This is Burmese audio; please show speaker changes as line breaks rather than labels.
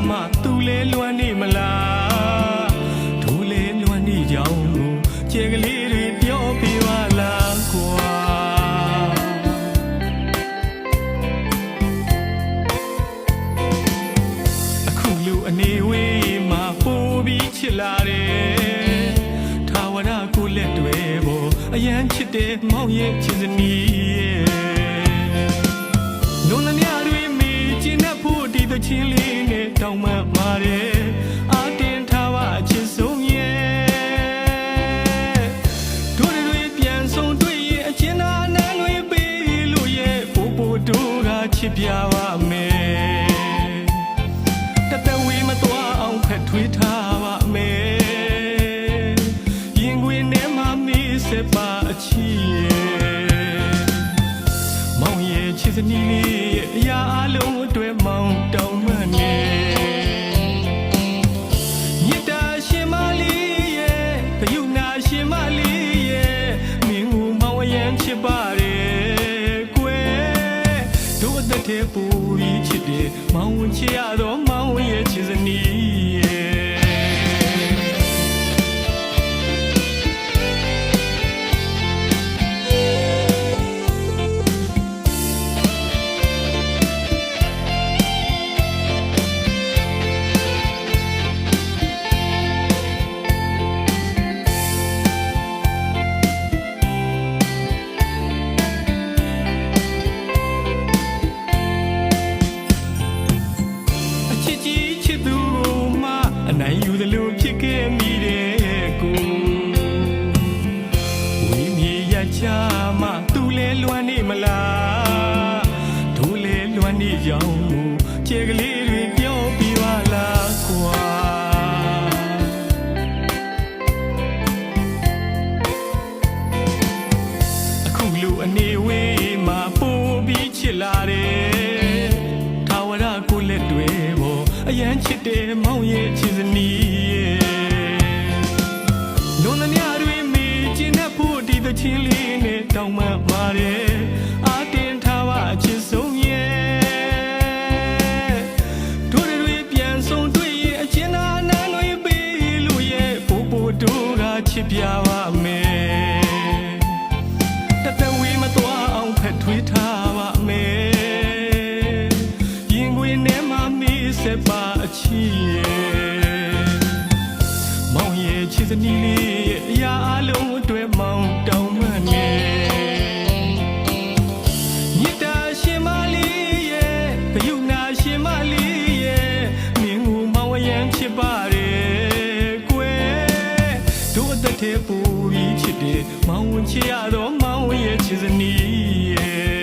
မှသူလဲလွမ်းနေမလားသူလဲလွမ်းနေကြောင်းကိုကြဲကလေးတွေပြောပြပါလားကွာအခုလူအနေဝေးမှာပို့ပြီးချစ်လာတယ်ထာဝရကိုလက်တွေပေါ်အရန်ချစ်တဲ့မောင်ရဲ့ချစ်စနီးနုံနမြတွေမေးကျင်တဲ့ဖို့ဒီသချင်းလေးနဲ့တောင်းမှပါတယ်အာတင်ထားပါအချစ်ဆုံးရဲ့တို့တွေပြန်ဆုံးတွေ့ရင်အချင်းသာနန်းတွေပေးလို့ရဲ့ပို့ပို့တို့ကချစ်ပြပါမယ်တသက်ဝေးမသွားအောင်ဖက်ထွေးထားပါမယ်ရင်ခွင်ထဲမှာမေးစပါအချစ်ရဲ့မောင်ရဲ့ချစ်စနီးလေးရဲ့အရာအလုံးအတွက်မောင်တောင်းမှနေမြတ်တာရှင်မလေးရဲ့ဂယုဏရှင်မလေးရဲ့မင်းကိုမောင်အရန်ချစ်ပါတယ်ကွယ်တို့အသက်ထဲပူပြီးချစ်တယ်မောင်ဝင်ချစ်ရတော့မောင်ရဲ့ချစ်စနီးရဲ့နိုင်ယူသလိုဖြစ်ခဲ့မိတဲ့ကိုဝိမြေရချမှသူလဲလွမ်းနေမလားတို့လဲလွမ်းနေကြောင်းမူကြဲကလေးတွေပြောပြပါလားကွာအခုလူအနေဝေးမှာပို့ပြီးချစ်လာတယ်ထာဝရကိုလက်တွေပေါ်အရန်ချစ်တယ်မောင်ရဲ့ချစ်စနီးရဲ့နုံနမြတွေမေးကျင်တဲ့ဖို့ဒီသချင်းလေးနဲ့တောင်းမှပါတယ်အာတင်ထားပါအချစ်ဆုံးရဲ့တို့တွေပြန်ဆုံးတွေ့ရင်အချင်းသာနန်းတွေပေးလို့ရဲ့ပို့ပို့တို့ကချစ်ပြပါမယ်တသက်ဝေးမသွားအောင်ဖက်ထွေးထားပါမယ်ရင်ခွင်ထဲမှာမေးစပါအချစ်ရဲ့မောင်ရဲ့ချစ်စနီးလေးရဲ့အရာအလုံးအတွက်မောင်တောင်းမှနေမြတ်တာရှင်မလေးရဲ့ဂယုဏရှင်မလေးရဲ့မင်းကိုမောင်အရန်ချစ်ပါတယ်ကွယ်တို့အသက်ထဲပူပြီးချစ်တယ်မောင်ဝင်ချစ်ရတော့မောင်ရဲ့ချစ်စနီးရဲ့